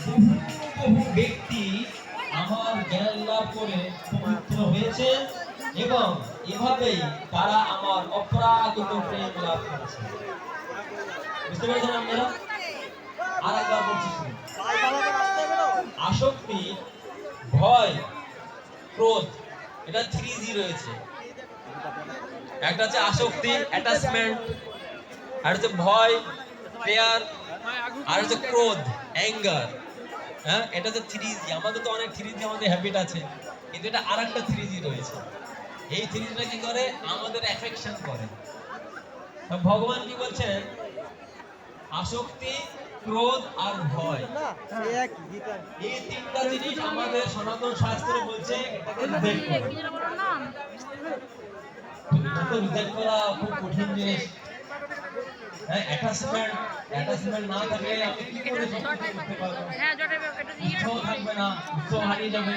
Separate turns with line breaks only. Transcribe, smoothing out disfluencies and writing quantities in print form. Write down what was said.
বহু বহু ব্যক্তি আমার জ্ঞান লাভ করে পবিত্র হয়েছে এবং এভাবেই তারা আমার অপরাগত প্রেম লাভ করেছে। বুঝতে পেরেছেন আপনারা? আর একবার বলছি শুনুন। আসক্তি, ভয়, ক্রোধ, এটা 3G রয়েছে। একটা হচ্ছে আসক্তি, অ্যাটাচমেন্ট, আর হচ্ছে ভয়, ফেয়ার, আর হচ্ছে ক্রোধ, অ্যাঙ্গার। হ্যাঁ, এটা হচ্ছে 3G। আমাদের তো অনেক 3G আমাদের হ্যাবিট আছে, কিন্তু এটা আরেকটা 3G রয়েছে। এই 3Gটা কি করে? আমাদের অ্যাফেকশন করে। ভগবান কি বলছেন? আসক্তি, ক্রোধ আর ভয়, এই তিনটা জিনিস আমাদের সনাতন শাস্ত্রে বলছে এটাকে রিজেক্ট করো। এটা তো রিজেক্ট করা খুব কঠিন জিনিস। হ্যাঁ, অ্যাটাচমেন্ট না থাকলে আমি কি করে সবকিছু করতে পারবো? ইচ্ছাও থাকবে না, উৎসাহ হারিয়ে যাবে।